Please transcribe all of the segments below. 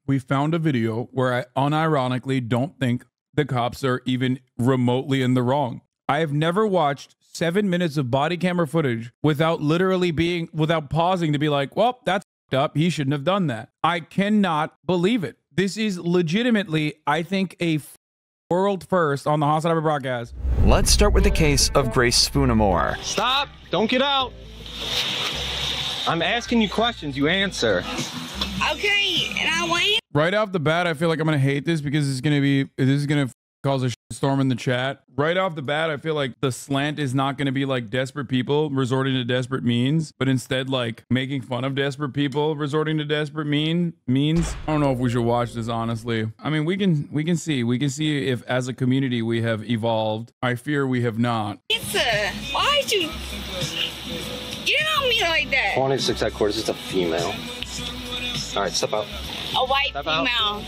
We found a video where I unironically don't think the cops are even remotely in the wrong. I have never watched 7 minutes of body camera footage without pausing to be like, well, that's up. He shouldn't have done that. I cannot believe it. This is legitimately, I think, a world first on the HasanAbi broadcast. Let's start with the case of Grace Spoonamore. Stop! Don't get out! I'm asking you questions, you answer. Okay, and I wait. Right off the bat, I feel like I'm gonna hate this because this is gonna cause a storm in the chat. Right off the bat, I feel like the slant is not gonna be like desperate people resorting to desperate means, but instead like making fun of desperate people resorting to desperate means. I don't know if we should watch this, honestly. I mean, we can see if as a community we have evolved. I fear we have not. Pizza, why'd you get on me like that? 26 headquarters, it's a female. All right, step out. A white Step female. out.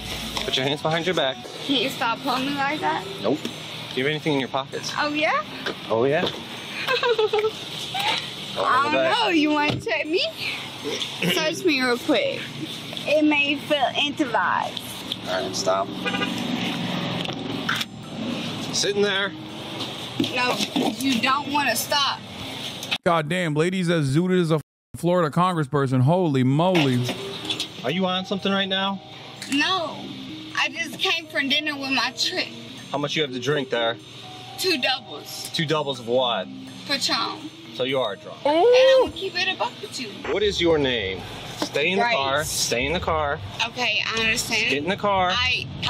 Put your hands behind your back. Can you stop pulling me like that? Nope. Do you have anything in your pockets? Oh, yeah? Oh, yeah? I don't know. You want to check me? Search me real quick. It may feel intimate. All right, stop. Sitting there. No, you don't want to stop. God damn, ladies as zooted as a Florida congressperson. Holy moly. Are you on something right now? No, I just came from dinner with my trick. How much you have to drink there? 2 doubles. 2 doubles of what? Patron. So you are drunk. And I'm going to keep it a buck with you. What is your name? Stay in the Grace. car. Stay in the car. Okay, I understand. Get in the car.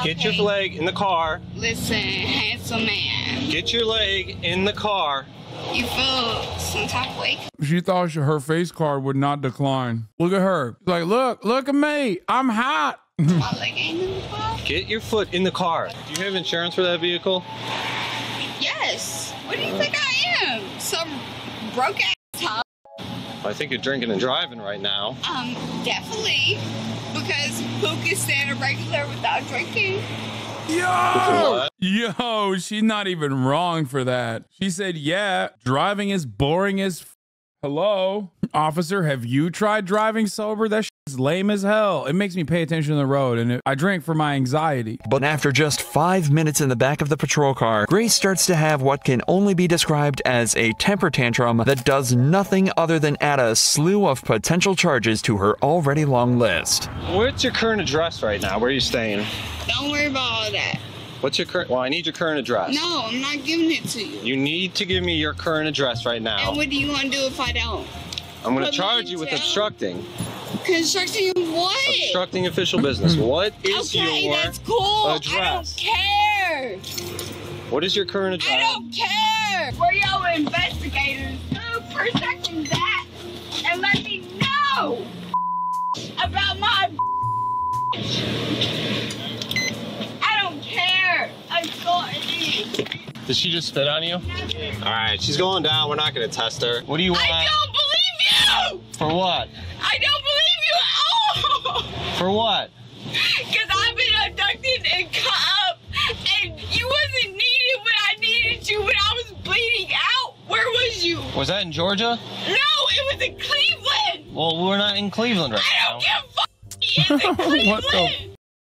Get your leg in the car. Listen, handsome man. Get your leg in the car. You feel some type of way? She thought her face card would not decline. Look at her. She's like, look at me. I'm hot. My leg ain't in the car? Get your foot in the car. Do you have insurance for that vehicle? Yes. What do you think I am? Some broke ass hoe? I think you're drinking and driving right now. Definitely. Because who can stand a regular without drinking? Yo, she's not even wrong for that. She said, yeah, driving is boring as hello. Officer, have you tried driving sober? That shit's lame as hell. It makes me pay attention to the road, and I drink for my anxiety. But after just 5 minutes in the back of the patrol car, Grace starts to have what can only be described as a temper tantrum that does nothing other than add a slew of potential charges to her already long list. What's your current address right now? Where are you staying? Don't worry about all that. What's your current? Well, I need your current address. No, I'm not giving it to you. You need to give me your current address right now. And what do you want to do if I don't? I'm going to charge you with obstructing. Constructing what? Obstructing official business. What is your that's cool. address? I don't care. What is your current address? I don't care. We're your investigators. Go protecting that and let me know about my I don't care. I'm sorry. Did she just spit on you? Nothing. All right, she's going down. We're not going to test her. What do you want? I don't believe you. For what? I don't believe you at all. For what? Because I've been abducted and cut up, and you wasn't needed when I needed you when I was bleeding out. Where was you? Was that in Georgia? No, it was in Cleveland. Well, we're not in Cleveland right I now. don't give a fuck. It's in Cleveland. What the?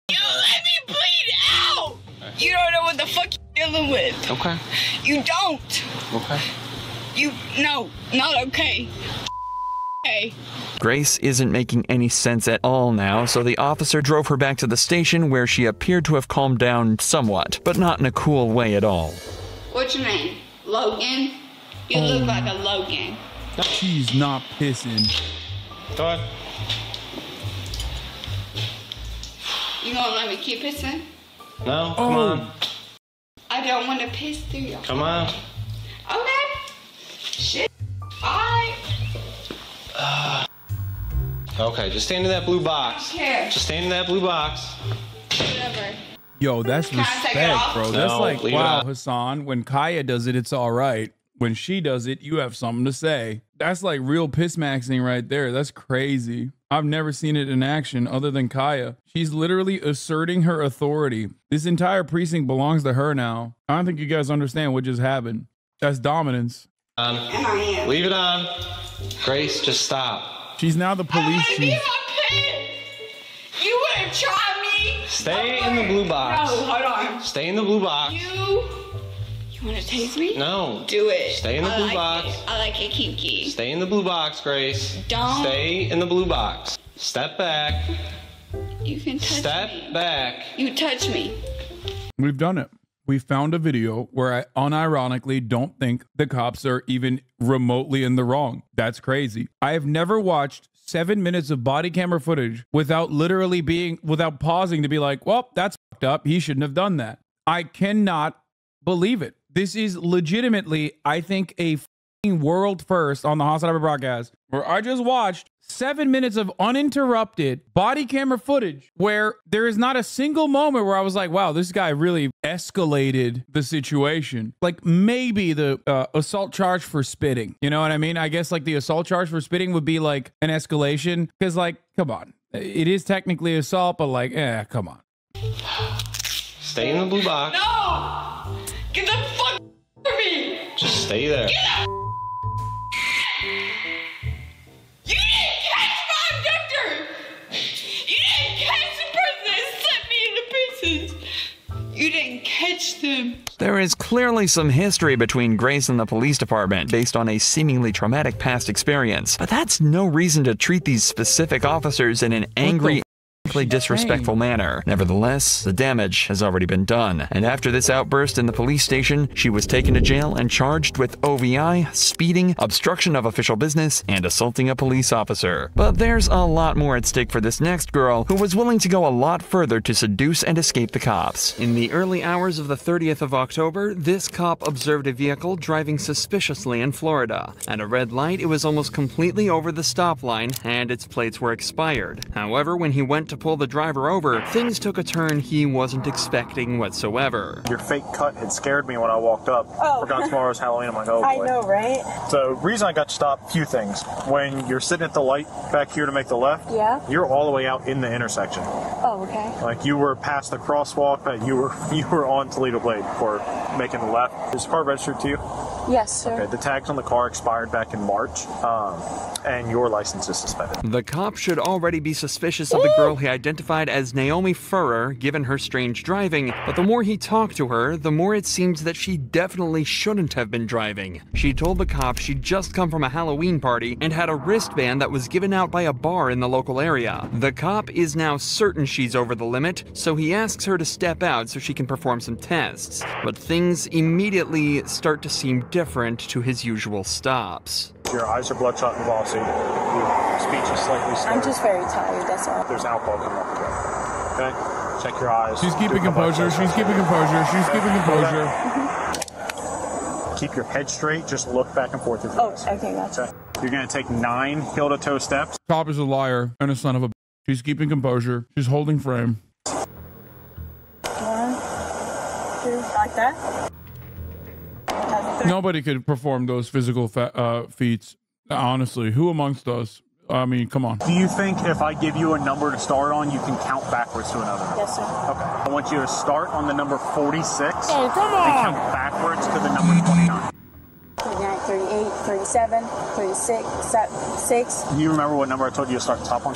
You let me bleed out. You don't know what the fuck you're dealing with. Okay. You don't. Okay. No, not okay. Okay. Grace isn't making any sense at all now, so the officer drove her back to the station where she appeared to have calmed down somewhat, but not in a cool way at all. What's your name? Logan? You look like a Logan. She's not pissing. Go ahead. You gonna let me keep pissing? No, come on. I don't want to piss through you. Come on. Okay. Shit. Bye. Okay, just stand in that blue box. Here. Just stand in that blue box. Whatever. Yo, that's Can I take it respect, off? bro. No, That's like, leave it wow, on. Hassan, when Kaya does it, it's all right. When she does it, you have something to say. That's like real piss maxing right there. That's crazy. I've never seen it in action other than Kaya. She's literally asserting her authority. This entire precinct belongs to her now. I don't think you guys understand what just happened. That's dominance. Leave it on. Grace, just stop. She's now the police I wanna be chief. my pet. You wanna try me Stay in the blue box. No, hold on. Stay in the blue box. You want to taste me? No. Do it. Stay in the blue box. I like it kinky. Stay in the blue box, Grace. Don't. Stay in the blue box. Step back. You can touch me. Step back. You touch me. We've done it. We found a video where I unironically don't think the cops are even remotely in the wrong. That's crazy. I have never watched 7 minutes of body camera footage without pausing to be like, well, that's fucked up. He shouldn't have done that. I cannot believe it. This is legitimately, I think, a world first on the HasanAbi broadcast, where I just watched 7 minutes of uninterrupted body camera footage where there is not a single moment where I was like, wow, this guy really escalated the situation. Like maybe the assault charge for spitting. You know what I mean? I guess like the assault charge for spitting would be like an escalation, because like, come on. It is technically assault, but like, come on. Stay in the blue box. No! Get the fuck from me! Just stay there. Get the You didn't catch my abductor! You didn't catch the person that sent me into prison! You didn't catch them! There is clearly some history between Grace and the police department based on a seemingly traumatic past experience, but that's no reason to treat these specific officers in an angry, disrespectful manner. Nevertheless, the damage has already been done, and after this outburst in the police station, she was taken to jail and charged with OVI, speeding, obstruction of official business, and assaulting a police officer. But there's a lot more at stake for this next girl, who was willing to go a lot further to seduce and escape the cops. In the early hours of the 30th of October, this cop observed a vehicle driving suspiciously in Florida. At a red light, it was almost completely over the stop line, and its plates were expired. However, when he went to pull the driver over, things took a turn he wasn't expecting whatsoever. Your fake cut had scared me when I walked up. Oh. Forgot tomorrow's Halloween. I'm like, oh boy. I know, right? So, reason I got stopped, few things. When you're sitting at the light back here to make the left, Yeah. you're all the way out in the intersection. Oh, okay. Like you were past the crosswalk, but you were on Toledo Blade for making the left. Is the car registered to you? Yes, sir. Okay, the tags on the car expired back in March, and your license is suspended. The cop should already be suspicious of the girl he identified as Naomi Furrer, given her strange driving, but the more he talked to her, the more it seemed that she definitely shouldn't have been driving. She told the cop she'd just come from a Halloween party and had a wristband that was given out by a bar in the local area. The cop is now certain she's over the limit, so he asks her to step out so she can perform some tests. But things immediately start to seem different to his usual stops. Your eyes are bloodshot and glossy. Your speech is slightly slurred. I'm just very tired, that's all. There's alcohol coming off the gun. Okay? Check your eyes. She's keeping composure. She's keeping composure. She's keeping composure. Keep your head straight. Just look back and forth with your eyes. Okay, gotcha. Okay? You're going to take 9 heel-to-toe steps. Cop is a liar and a son of a. She's keeping composure. She's holding frame. 1, 2, like that. Nobody could perform those physical feats. Honestly, who amongst us? I mean, come on. Do you think if I give you a number to start on, you can count backwards to another number? Yes, sir. Okay. I want you to start on the number 46 Oh, come on! and count backwards to the number 29. 39, 38, 37, 36, 6. Do you remember what number I told you to start the top on?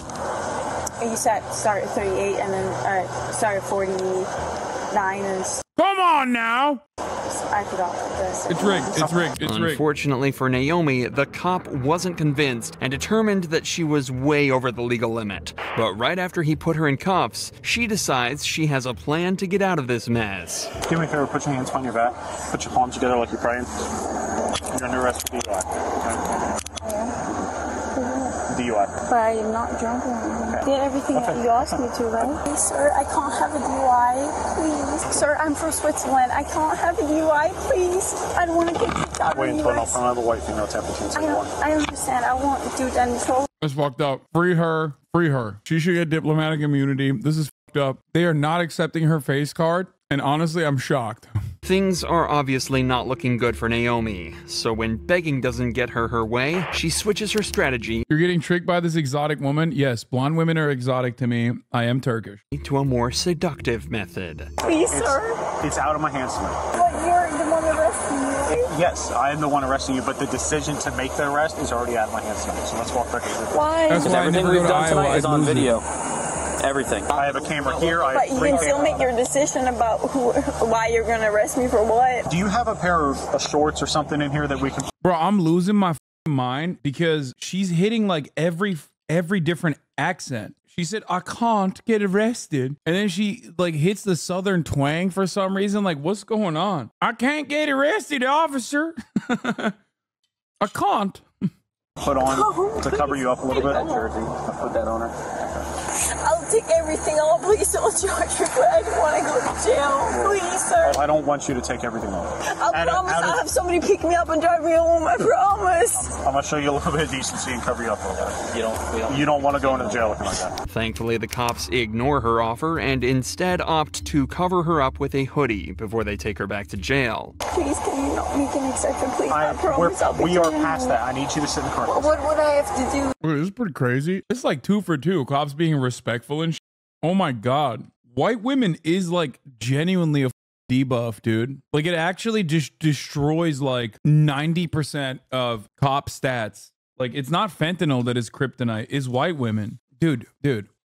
You said start at 38 and then start at 49 and Come on now! I forgot this. It's rigged. It's rigged. It's rigged. Unfortunately for Naomi, the cop wasn't convinced and determined that she was way over the legal limit. But right after he put her in cuffs, she decides she has a plan to get out of this mess. Do me a favor, put your hands behind your back. Put your palms together like you're praying. You're under arrest for DUI. Okay? DUI. But I am not drunk. I did everything that you asked me to, right? Please, sir, I can't have a DUI. Please. Sir, I'm from Switzerland. I can't have a DUI. Please. I don't want to get kicked out of the Wait until US. I have a white female temp between 2 and 1. I understand. I won't do that until. That's fucked up. Free her. Free her. She should get diplomatic immunity. This is fucked up. They are not accepting her face card. And honestly, I'm shocked. Things are obviously not looking good for Naomi, so when begging doesn't get her way, she switches her strategy. You're getting tricked by this exotic woman? Yes, blonde women are exotic to me. I am Turkish. To a more seductive method. Please, sir. It's out of my hands tonight. But you're the one arresting me, right? Yes, I am the one arresting you, but the decision to make the arrest is already out of my hands tonight. So let's walk back. Why? That's why I Everything never go we've to done Iowa. tonight is I'd on lose it. video. Everything. I have a camera here. But you can still make your decision about why you're going to arrest me for what. Do you have a pair of shorts or something in here that we can... Bro, I'm losing my mind because she's hitting like every different accent. She said, I can't get arrested. And then she like hits the southern twang for some reason. Like, what's going on? I can't get arrested, officer. I can't. Put on to cover you up a little bit? I'll put that on her. I'll take everything off. Please don't charge me, but I don't want to go to jail. Please, sir. I don't want you to take everything off. I promise I'll have somebody pick me up and drive me home. I promise. I'm going to show you a little bit of decency and cover you up a little bit. You don't want to go into jail looking like that. Thankfully, the cops ignore her offer and instead opt to cover her up with a hoodie before they take her back to jail. Please, can you not make an exception, please? I promise I'll be we are past that. I need you to sit in the car. What would I have to do? Wait, this is pretty crazy. It's like 2 for 2. Cops being respectful and shit. Oh my God. White women is like genuinely a debuff, dude. Like it actually just destroys like 90% of cop stats. Like it's not fentanyl that is kryptonite, it's white women. Dude.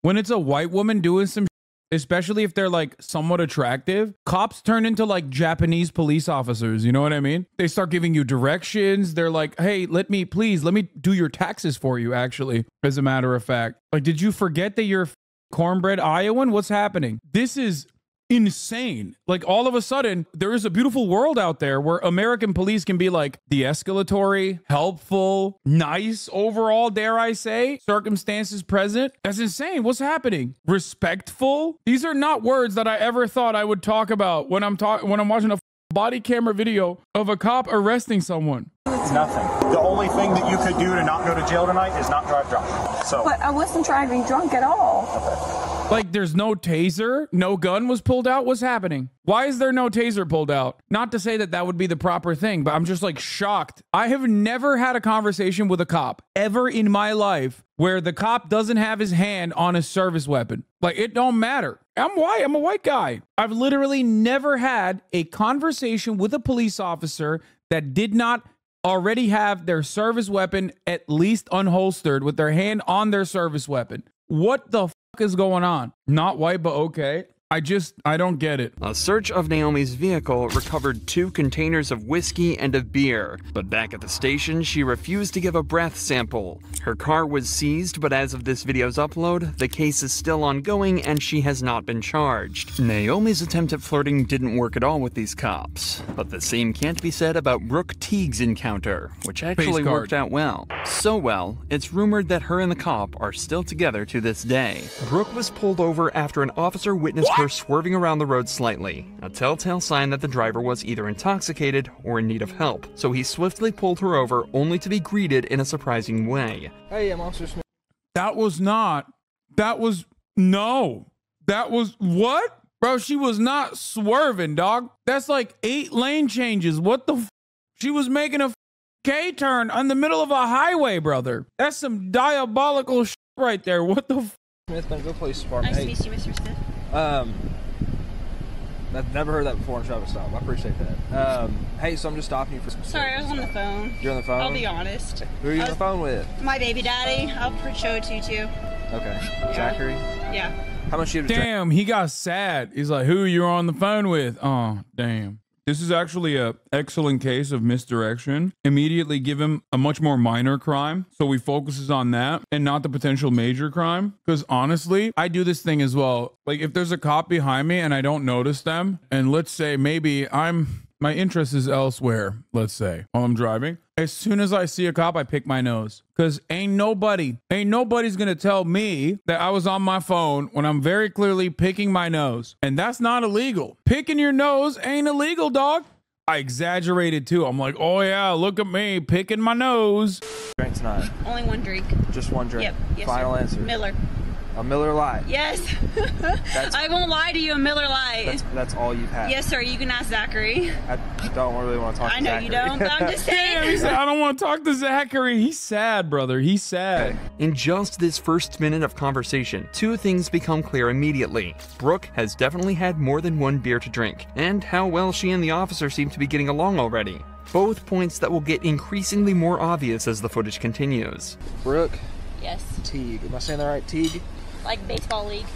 When it's a white woman doing some shit, especially if they're like somewhat attractive, cops turn into like Japanese police officers. You know what I mean? They start giving you directions. They're like, hey, let me do your taxes for you, actually, as a matter of fact. Like, did you forget that you're cornbread Iowan? What's happening? This is insane. Like all of a sudden there is a beautiful world out there where American police can be like de-escalatory, helpful, nice overall, dare I say, circumstances present. That's insane. What's happening? Respectful. These are not words that I ever thought I would talk about when I'm watching a body camera video of a cop arresting someone. Nothing. The only thing that you could do to not go to jail tonight is not drive drunk. So. But I wasn't driving drunk at all. Okay. Like there's no taser, no gun was pulled out. What's happening? Why is there no taser pulled out? Not to say that that would be the proper thing, but I'm just like shocked. I have never had a conversation with a cop ever in my life where the cop doesn't have his hand on his service weapon. Like it don't matter. I'm white. I'm a white guy. I've literally never had a conversation with a police officer that did not already have their service weapon at least unholstered with their hand on their service weapon. What the fuck is going on? Not white, but okay. I don't get it. A search of Naomi's vehicle recovered 2 containers of whiskey and of beer, but back at the station, she refused to give a breath sample. Her car was seized, but as of this video's upload, the case is still ongoing and she has not been charged. Naomi's attempt at flirting didn't work at all with these cops, but the same can't be said about Brooke Teague's encounter, which actually worked out well. So well, it's rumored that her and the cop are still together to this day. Brooke was pulled over after an officer witnessed her swerving around the road slightly, a telltale sign that the driver was either intoxicated or in need of help, so he swiftly pulled her over only to be greeted in a surprising way. Hey, I'm Officer Smith. That was what? Bro, she was not swerving, dog. That's like 8 lane changes. What the f? She was making a K-turn on the middle of a highway, brother. That's some diabolical shit right there. What the f? Smith, go police department. Nice to meet you, Mr. Smith. I've never heard that before in traffic stop. I appreciate that. Hey, so I'm just stopping you for some. Sorry, I was on the phone. You're on the phone? I'll be honest. Who are you on the phone with? My baby daddy. I'll show it to you too. Okay. Zachary? Yeah. How much you have to drink? Damn, he got sad. He's like, who you're on the phone with? Oh, damn. This is actually an excellent case of misdirection. Immediately give him a much more minor crime, so he focuses on that and not the potential major crime. Because honestly, I do this thing as well. Like if there's a cop behind me and I don't notice them, and let's say maybe my interest is elsewhere, let's say, while I'm driving. As soon as I see a cop, I pick my nose. Because ain't nobody's going to tell me that I was on my phone when I'm very clearly picking my nose. And that's not illegal. Picking your nose ain't illegal, dog. I exaggerated too. I'm like, oh yeah, look at me picking my nose. Drink tonight? Only 1 drink. Just 1 drink? Yep. Yes, Final sir. answer? Miller. A Miller Lite? Yes. I won't lie to you, a Miller Lite. That's all you've had? Yes, sir. You can ask Zachary. I don't really want to talk to Zachary. I know you don't, but I'm just saying. He said, I don't want to talk to Zachary. He's sad, brother. He's sad. Okay. In just this first minute of conversation, 2 things become clear immediately. Brooke has definitely had more than 1 beer to drink, and how well she and the officer seem to be getting along already. Both points that will get increasingly more obvious as the footage continues. Brooke? Yes. Teague. Am I saying that right? Teague? Like baseball league.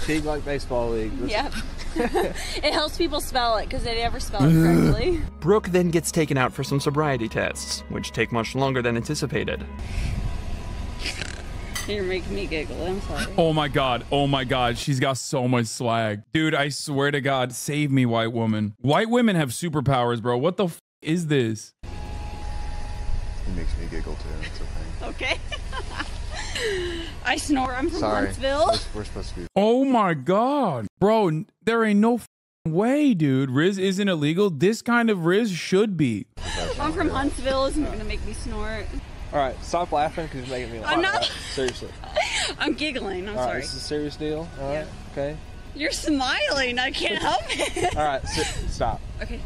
Pig like baseball league. Yep. It helps people spell it because they never spell it correctly. Brooke then gets taken out for some sobriety tests, which take much longer than anticipated. You're making me giggle. I'm sorry. Oh my god. Oh my god. She's got so much swag. Dude, I swear to God, save me, white woman. White women have superpowers, bro. What the f is this? It makes me giggle too. It's okay. Okay. I snore. I'm from Sorry. Huntsville. We're supposed to be. Oh my god. Bro, there ain't no way, dude. Riz isn't illegal. This kind of Riz should be. I'm from Huntsville. It's not gonna make me snort. All right, stop laughing because you're making me laugh. I'm not. Right? Seriously. I'm giggling. I'm All right, sorry. this is a serious deal. All right, okay. You're smiling. I can't help it. All right, stop. Okay.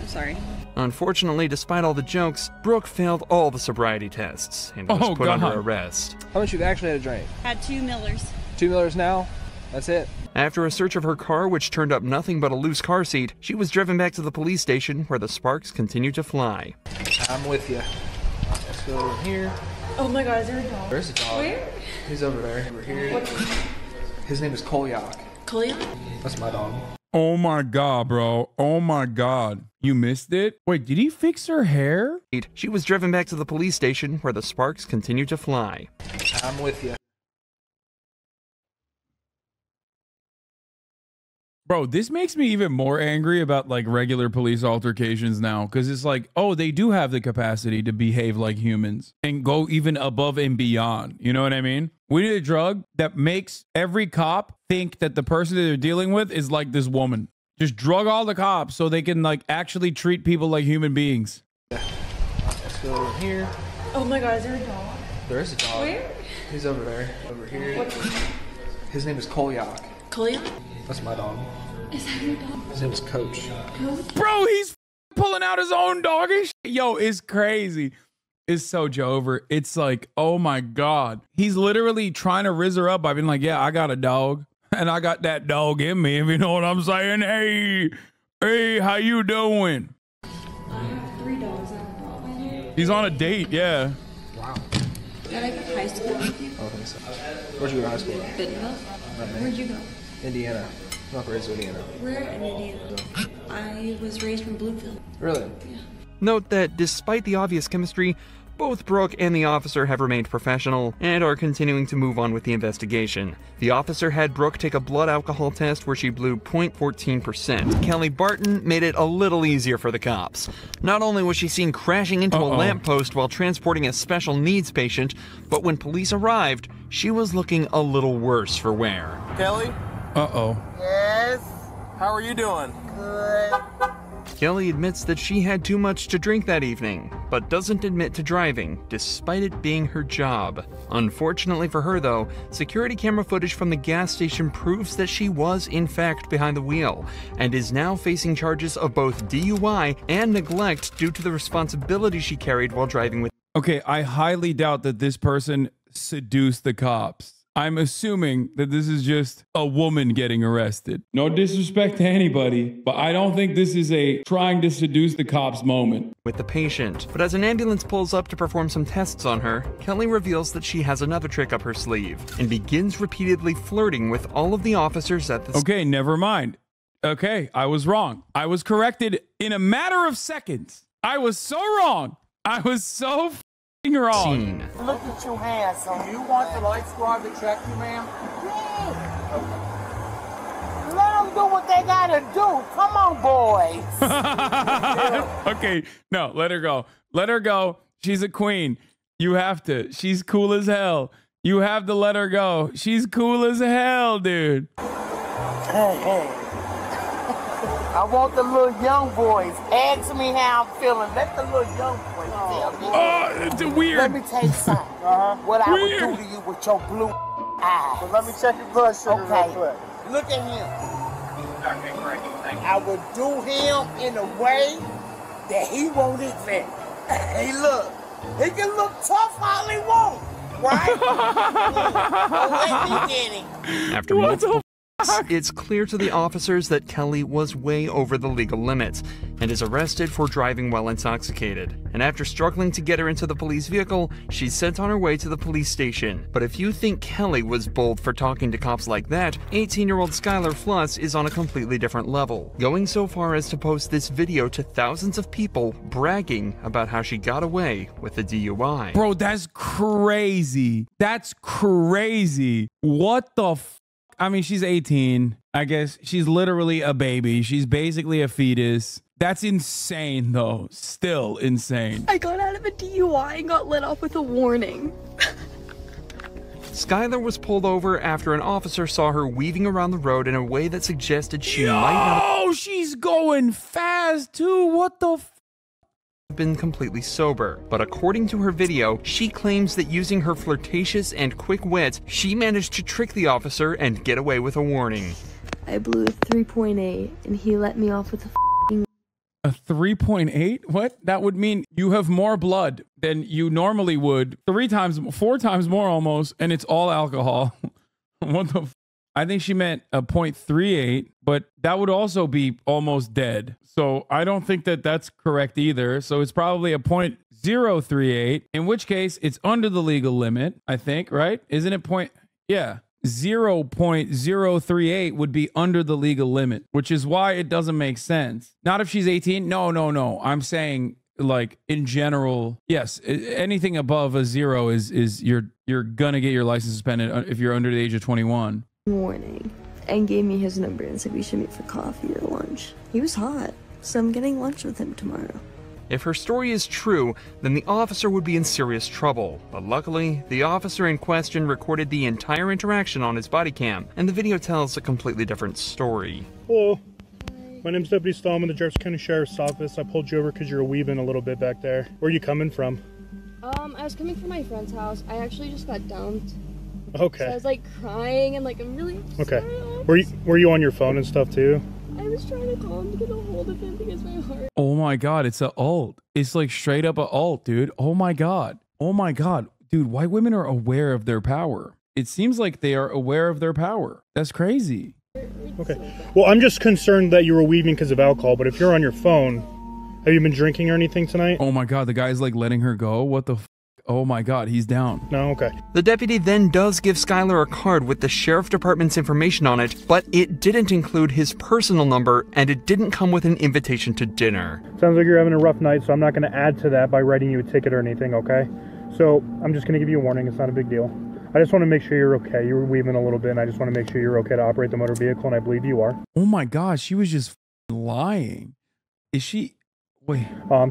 I'm sorry. Unfortunately, despite all the jokes, Brooke failed all the sobriety tests and was put under arrest. How much you've actually had a drink? Had 2 Millers. 2 Millers now? That's it? After a search of her car, which turned up nothing but a loose car seat, she was driven back to the police station where the sparks continued to fly. I'm with you. Let's go over here. Oh my god, is there a dog? There's a dog. Where? He's over there. Over here. What's his name? His name is Kolyak. Kolyak? That's my dog. Oh my god, bro. Oh my god. You missed it? Wait, did he fix her hair? She was driven back to the police station where the sparks continued to fly. I'm with you. Bro, this makes me even more angry about like regular police altercations now, because it's like, oh, they do have the capacity to behave like humans and go even above and beyond. You know what I mean? We need a drug that makes every cop think that the person that they're dealing with is like this woman. Just drug all the cops so they can like actually treat people like human beings. Let's go over here. Oh my god, is there a dog? There is a dog. Where? He's over there. Over here. What's his name? His name is Kolyak. Kolyak? That's my dog. Is that your dog? His name is Coach. Coach? Bro, he's pulling out his own dog and shit. Yo, it's crazy. It's so Jover. It's like, oh my God. He's literally trying to rizz her up by being like, yeah, I got a dog. And I got that dog in me, if you know what I'm saying. Hey, how you doing? I have 3 dogs. I have a Rottweiler. He's on a date, yeah. Wow. Did I go to high school with you? I don't think so. Where'd you go to high school? Bentonville. Where'd you go? Indiana. Not raised in Indiana. Where in Indiana? I was raised from Bluefield. Really? Yeah. Note that despite the obvious chemistry, both Brooke and the officer have remained professional and are continuing to move on with the investigation. The officer had Brooke take a blood alcohol test where she blew 0.14%. Kelly Barton made it a little easier for the cops. Not only was she seen crashing into a lamppost while transporting a special needs patient, but when police arrived, she was looking a little worse for wear. Kelly? Uh-oh. Yes? How are you doing? Good. Kelly admits that she had too much to drink that evening, but doesn't admit to driving, despite it being her job. Unfortunately for her, though, security camera footage from the gas station proves that she was, in fact, behind the wheel, and is now facing charges of both DUI and neglect due to the responsibility she carried while driving with. Okay, I highly doubt that this person seduced the cops. I'm assuming that this is just a woman getting arrested. No disrespect to anybody, but I don't think this is a trying to seduce the cops moment. With the patient. But as an ambulance pulls up to perform some tests on her, Kelly reveals that she has another trick up her sleeve and begins repeatedly flirting with all of the officers at the. Okay, never mind. Okay, I was wrong. I was corrected in a matter of seconds. I was so wrong. I was so wrong. Look at you handsome. You want the light squad to check you, ma'am? Yeah. Okay. Let them do what they gotta do. Come on, boys. Okay, no, let her go. Let her go. She's a queen. You have to. She's cool as hell. You have to let her go. She's cool as hell, dude. Hey. I want the little young boys. Ask me how I'm feeling. Let the little young boys tell me. Oh, it's weird. Let me tell you something. What I would do to you with your blue eyes. So let me check your blood sugar real quick. Look at him. I would do him in a way that he won't admit. Hey, look. He can look tough all he wants, right? Let me get him. After multiple It's clear to the officers that Kelly was way over the legal limits and is arrested for driving while intoxicated. And after struggling to get her into the police vehicle, she's sent on her way to the police station. But if you think Kelly was bold for talking to cops like that, 18-year-old Skylar Fluss is on a completely different level, going so far as to post this video to thousands of people bragging about how she got away with the DUI. Bro, that's crazy. That's crazy. What the f? I mean, she's 18. I guess she's literally a baby. She's basically a fetus. That's insane, though. Still insane. I got out of a DUI and got let off with a warning. Skylar was pulled over after an officer saw her weaving around the road in a way that suggested she might not Oh, she's going fast, too. What the f? Been completely sober, but according to her video, she claims that using her flirtatious and quick wit, she managed to trick the officer and get away with a warning. I blew a 3.8 and he let me off with a 3.8? What? That would mean you have more blood than you normally would. 4 times more almost, and it's all alcohol. What the f? I think she meant a 0.38, but that would also be almost dead. So I don't think that that's correct either. So it's probably a 0.038, in which case it's under the legal limit, I think, right? Isn't it yeah. 0.038 would be under the legal limit, which is why it doesn't make sense. Not if she's 18. No. I'm saying like in general, yes, anything above a 0 is you're gonna get your license suspended if you're under the age of 21. warning and gave me his number and said we should meet for coffee or lunch. He was hot, so I'm getting lunch with him tomorrow. If her story is true, then the officer would be in serious trouble. But luckily, the officer in question recorded the entire interaction on his body cam, and the video tells a completely different story. Hello. My name's Deputy Stallman, the Jefferson County Sheriff's Office. I pulled you over because you're weaving a little bit back there. Where are you coming from? I was coming from my friend's house. I actually just got dumped. Okay. So I was like crying and like I'm really okay. Were you on your phone and stuff too? I was trying to call him to get a hold of him because my heart. Oh my god, it's a alt. It's like straight up a alt, dude. Oh my god. Dude, white women are aware of their power. It seems like they are aware of their power. That's crazy. Okay. Well, I'm just concerned that you were weaving because of alcohol, but if you're on your phone, have you been drinking or anything tonight? Oh my god, the guy's like letting her go. What the f? Oh my god, he's down. No, okay. The deputy then does give Skylar a card with the sheriff department's information on it, but it didn't include his personal number and it didn't come with an invitation to dinner. Sounds like you're having a rough night, so I'm not going to add to that by writing you a ticket or anything, okay? So I'm just going to give you a warning. It's not a big deal. I just want to make sure you're okay. You were weaving a little bit, and I just want to make sure you're okay to operate the motor vehicle, and I believe you are. Oh my gosh, she was just lying. Is she? Wait.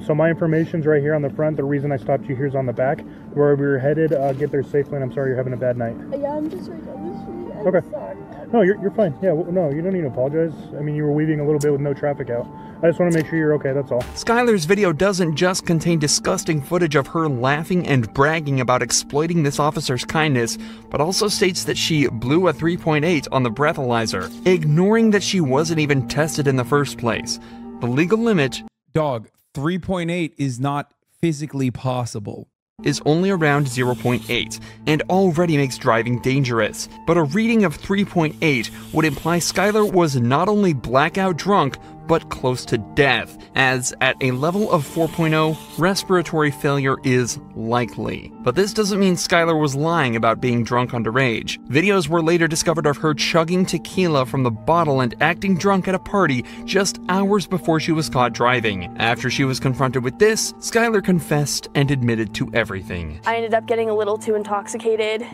So my information's right here on the front. The reason I stopped you here is on the back. Where we were headed, get there safely, and I'm sorry you're having a bad night. Yeah, I'm just right down the street. I'm Okay. sorry. No, you're fine. Yeah, no, you don't need to apologize. I mean, you were weaving a little bit with no traffic out. I just want to make sure you're okay, that's all. Skylar's video doesn't just contain disgusting footage of her laughing and bragging about exploiting this officer's kindness, but also states that she blew a 3.8 on the breathalyzer, ignoring that she wasn't even tested in the first place. The legal limit, dog, 3.8 is not physically possible, is only around 0.8 and already makes driving dangerous. But a reading of 3.8 would imply Skylar was not only blackout drunk, but close to death, as at a level of 4.0, respiratory failure is likely. But this doesn't mean Skylar was lying about being drunk underage. Videos were later discovered of her chugging tequila from the bottle and acting drunk at a party just hours before she was caught driving. After she was confronted with this, Skylar confessed and admitted to everything. I ended up getting a little too intoxicated.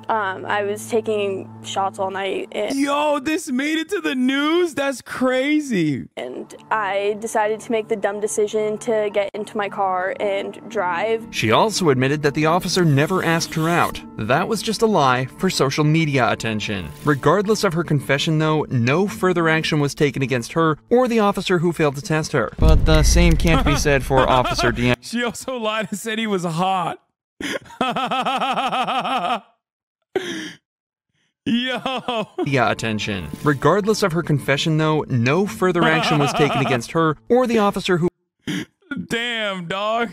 I was taking shots all night. Yo, this made it to the news? That's crazy. And I decided to make the dumb decision to get into my car and drive. She also admitted that the officer never asked her out. That was just a lie for social media attention. Regardless of her confession though, no further action was taken against her or the officer who failed to test her. But the same can't be said for Officer Deanne. She also lied and said he was hot. Yo. Yeah, attention. Regardless of her confession though, no further action was taken against her or the officer who damn, dog.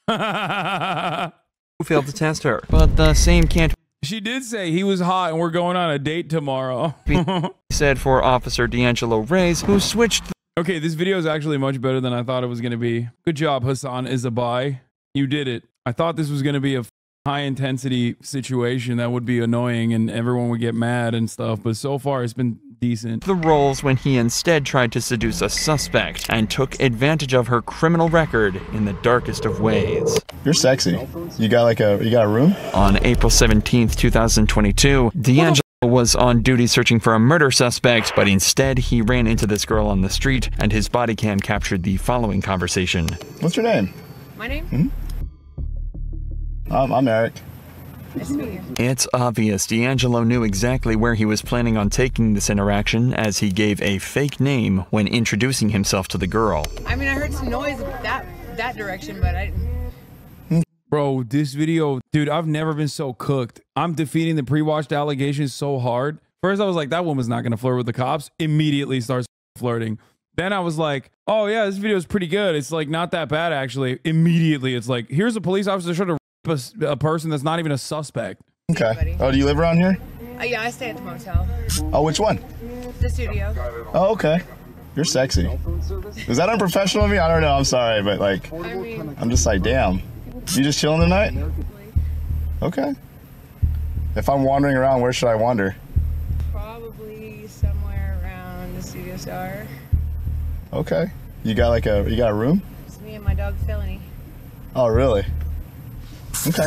who failed to test her. But the same can't She did say he was hot and we're going on a date tomorrow. He said for Officer D'Angelo Reyes, who switched. Okay, this video is actually much better than I thought it was going to be. Good job, HasanAbi. You did it. I thought this was going to be a high intensity situation that would be annoying and everyone would get mad and stuff, but so far it's been decent. The roles when he instead tried to seduce a suspect and took advantage of her criminal record in the darkest of ways. You're sexy. You got a room? On April 17th, 2022, D'Angelo was on duty searching for a murder suspect, but instead he ran into this girl on the street and his body cam captured the following conversation. What's your name? My name? Hmm? I'm Eric. Nice to meet you. It's obvious D'Angelo knew exactly where he was planning on taking this interaction, as he gave a fake name when introducing himself to the girl. I mean, I heard some noise that direction, but I didn't. Bro, this video, dude, I've never been so cooked. I'm defeating the pre-watched allegations so hard. First, I was like, that woman's not going to flirt with the cops. Immediately starts flirting. Then I was like, oh yeah, this video is pretty good. It's like not that bad, actually. Immediately, it's like, here's a police officer trying to a person that's not even a suspect. Okay. Oh, do you live around here? Yeah, I stay at the motel. Oh, which one? The studio. Oh, okay. You're sexy. Is that unprofessional of me? I don't know. I'm sorry, but like, I mean, I'm just like, damn. You just chilling tonight? Okay. If I'm wandering around, where should I wander? probably somewhere around the studio star. Okay. You got a room? It's me and my dog Felony. Oh, really? Okay.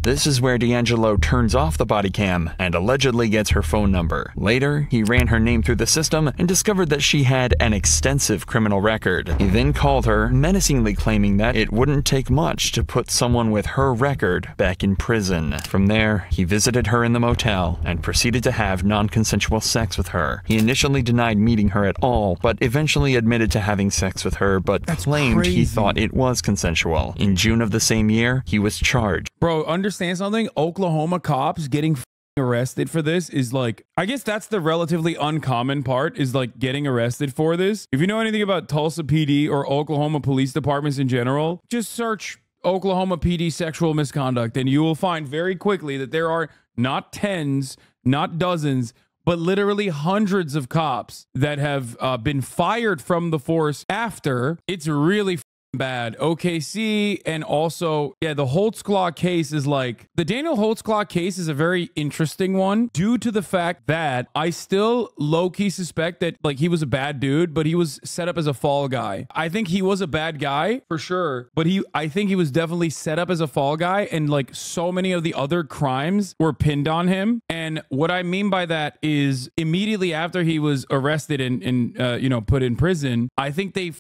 This is where D'Angelo turns off the body cam and allegedly gets her phone number. Later, he ran her name through the system and discovered that she had an extensive criminal record. He then called her, menacingly claiming that it wouldn't take much to put someone with her record back in prison. From there, he visited her in the motel and proceeded to have non-consensual sex with her. He initially denied meeting her at all, but eventually admitted to having sex with her, but claimed he thought it was consensual. In June of the same year, he was charged. Bro, understand something? Oklahoma cops getting arrested for this is like, I guess that's the relatively uncommon part, is like getting arrested for this. If you know anything about Tulsa PD or Oklahoma police departments in general, just search Oklahoma PD sexual misconduct and you will find very quickly that there are not tens, not dozens, but literally hundreds of cops that have been fired from the force after. It's really bad. OKC, and also, yeah, the Holtzclaw case is like, the Daniel Holtzclaw case is a very interesting one due to the fact that I still low-key suspect that like he was a bad dude, but he was set up as a fall guy. I think he was a bad guy for sure, but I think he was definitely set up as a fall guy, and like so many of the other crimes were pinned on him. And what I mean by that is immediately after he was arrested and you know, put in prison, I think they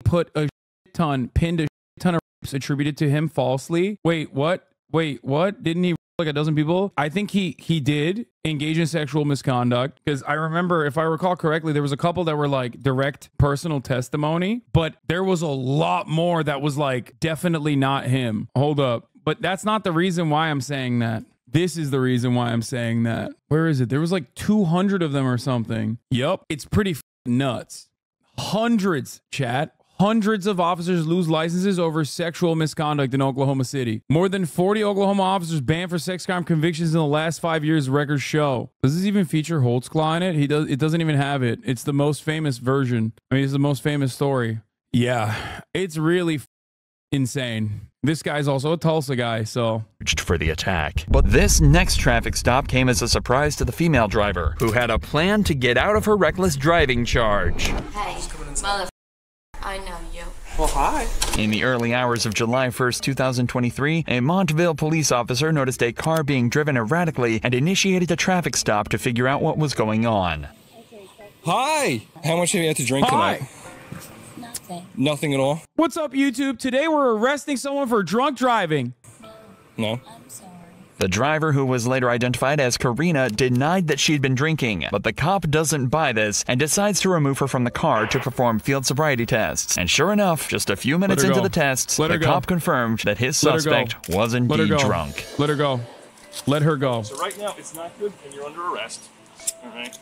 put a pinned a ton of rapes attributed to him falsely. Wait, what? Didn't he like a dozen people? I think he did engage in sexual misconduct, because I remember, if I recall correctly, there was a couple that were like direct personal testimony, but there was a lot more that was like definitely not him. Hold up. But that's not the reason why I'm saying that. This is the reason why I'm saying that. Where is it? There was like 200 of them or something. Yup. It's pretty nuts. Hundreds, chat. Hundreds of officers lose licenses over sexual misconduct in Oklahoma City. More than 40 Oklahoma officers banned for sex crime convictions in the last 5 years, records show. Does this even feature Holtzclaw in it? It doesn't even have it. It's the most famous version. I mean, it's the most famous story. Yeah, it's really insane. This guy's also a Tulsa guy, so. For the attack. But this next traffic stop came as a surprise to the female driver, who had a plan to get out of her reckless driving charge. Hey, mother. I know you. Well, hi. In the early hours of July 1st, 2023, a Montville police officer noticed a car being driven erratically and initiated a traffic stop to figure out what was going on. Hi! How much have you had to drink tonight? Nothing. Nothing at all? What's up, YouTube? Today we're arresting someone for drunk driving. No? I'm sorry. The driver, who was later identified as Karina, denied that she'd been drinking, but the cop doesn't buy this and decides to remove her from the car to perform field sobriety tests. And sure enough, just a few minutes into the tests, the cop confirmed that his suspect was indeed drunk. Let her go. Let her go. So right now, it's not good and you're under arrest. All right?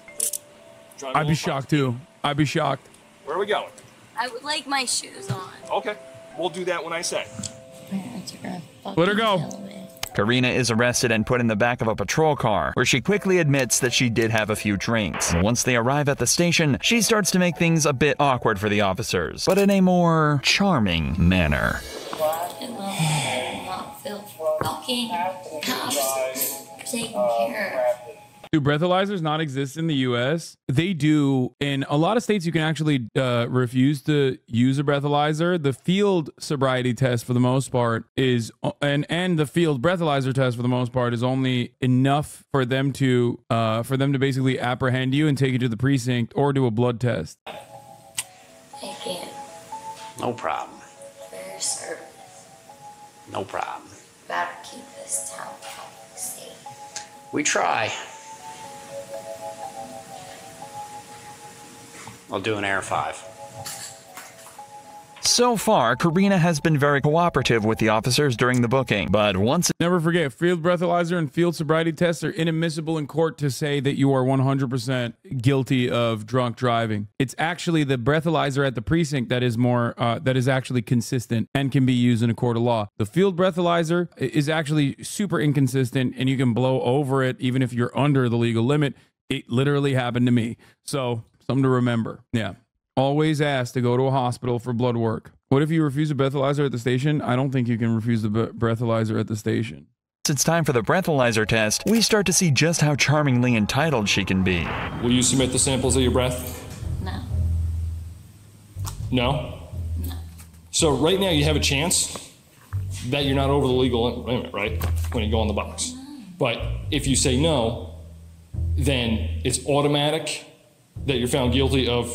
I'd be shocked too. I'd be shocked. Where are we going? I would like my shoes on. Okay. We'll do that when I say. Let her go. Karina is arrested and put in the back of a patrol car, where she quickly admits that she did have a few drinks. Once they arrive at the station, she starts to make things a bit awkward for the officers, but in a more charming manner. Fucking cops taking care of. Do breathalyzers not exist in the US? They do. In a lot of states, you can actually refuse to use a breathalyzer. The field sobriety test, for the most part, is and the field breathalyzer test, for the most part, is only enough for them to basically apprehend you and take you to the precinct or do a blood test. Thank you. No problem. For your service. No problem. Better keep this town safe. We try. I'll do an Air 5. So far, Karina has been very cooperative with the officers during the booking, but once— Never forget, field breathalyzer and field sobriety tests are inadmissible in court to say that you are 100% guilty of drunk driving. It's actually the breathalyzer at the precinct that is that is actually consistent and can be used in a court of law. The field breathalyzer is actually super inconsistent, and you can blow over it even if you're under the legal limit. It literally happened to me. So, something to remember. Yeah. Always ask to go to a hospital for blood work. What if you refuse a breathalyzer at the station? I don't think you can refuse the breathalyzer at the station. It's time for the breathalyzer test, we start to see just how charmingly entitled she can be. Will you submit the samples of your breath? No. No? No. So right now you have a chance that you're not over the legal limit, right? When you go on the box. No. But if you say no, then it's automatic that you're found guilty of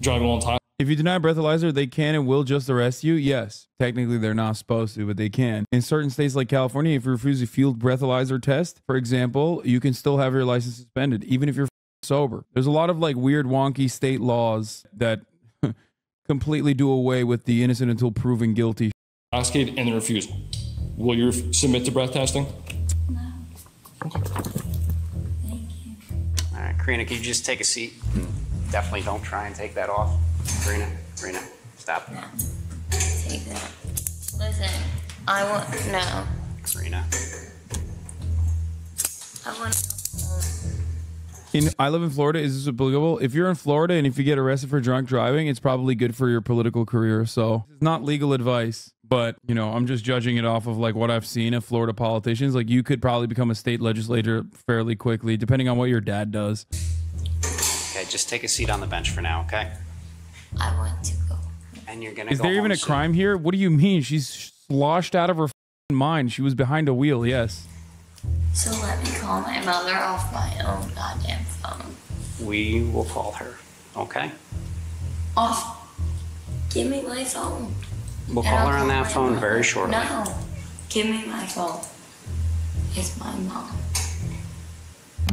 driving while intoxicated. If you deny a breathalyzer, they can and will just arrest you. Yes, technically they're not supposed to, but they can. In certain states like California, if you refuse a field breathalyzer test, for example, you can still have your license suspended, even if you're sober. There's a lot of like weird, wonky state laws that completely do away with the innocent until proven guilty. Intoxicated and then refuse. Will you submit to breath testing? No. Okay. Thank you. All right, Karina, can you just take a seat? Definitely don't try and take that off. Karina, stop. No. Take that. Listen, I want, no. Karina. I want I live in Florida. Is this applicable? If you're in Florida and if you get arrested for drunk driving, it's probably good for your political career. So it's not legal advice, but you know, I'm just judging it off of like what I've seen of Florida politicians. Like you could probably become a state legislator fairly quickly, depending on what your dad does. Okay, just take a seat on the bench for now, okay? I want to go. And you're gonna Is go there even home a soon. crime here? What do you mean? She's sloshed out of her mind. She was behind a wheel, yes. So let me call my mother off my own goddamn phone. We will call her, okay? Off. Give me my phone. We'll call her on that phone very shortly. No. Give me my phone. It's my mom.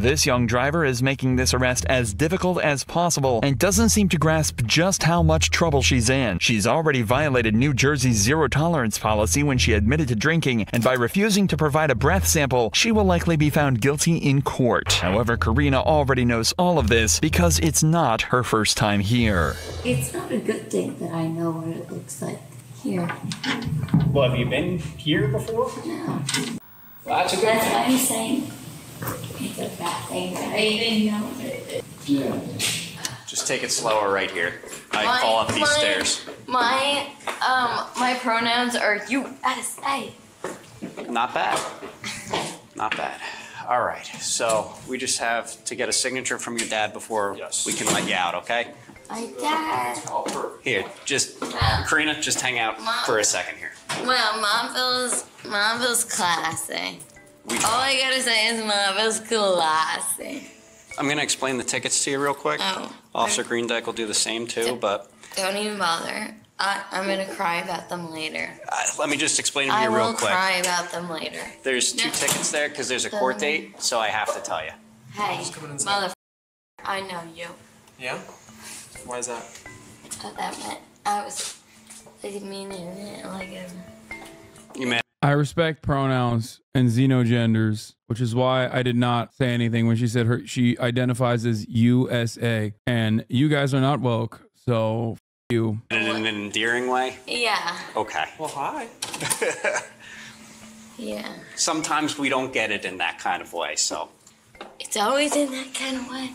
This young driver is making this arrest as difficult as possible and doesn't seem to grasp just how much trouble she's in. She's already violated New Jersey's zero-tolerance policy when she admitted to drinking, and by refusing to provide a breath sample, she will likely be found guilty in court. However, Karina already knows all of this because it's not her first time here. It's not a good thing that I know what it looks like here. Well, have you been here before? No. Well, that's a good That's thing. why I'm saying it's a bad thing that I didn't know it. Yeah. Just take it slower right here. I fall up these stairs. My pronouns are USA. Not bad. Not bad. All right, so we just have to get a signature from your dad before we can let you out, okay? My dad. Here, just, Karina, just hang out for a second here. Well, Mom feels classy. All I gotta say is Mom feels classy. I'm gonna explain the tickets to you real quick. Oh. Officer Greendeck will do the same too, but Don't even bother. I'm gonna cry about them later. let me just explain them to I you real will quick. cry about them later. There's two tickets there because there's a court date, so I have to tell you. Hey, mother, I know you. Yeah? Why is that? That meant I was meaning it like a... You meant I respect pronouns and xenogenders, which is why I did not say anything when she said she identifies as USA. And you guys are not woke, so you. in an endearing way? Yeah. Okay. Well, hi. Yeah. Sometimes we don't get it in that kind of way, so. It's always in that kind of way.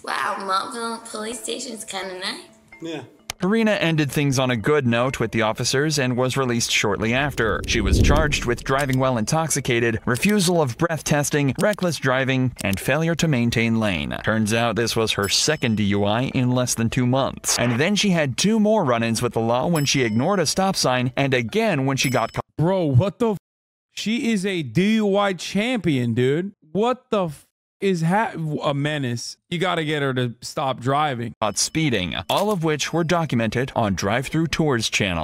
Wow, Montville Police Station's kind of nice. Yeah. Karina ended things on a good note with the officers and was released shortly after. She was charged with driving while intoxicated, refusal of breath testing, reckless driving, and failure to maintain lane. Turns out this was her second DUI in less than 2 months. And then she had 2 more run-ins with the law when she ignored a stop sign and again when she got caught. Bro, what the f? She is a DUI champion, dude. What the f? Is a menace. You gotta get her to stop driving. Speeding, all of which were documented on Drive Thru Tours channel.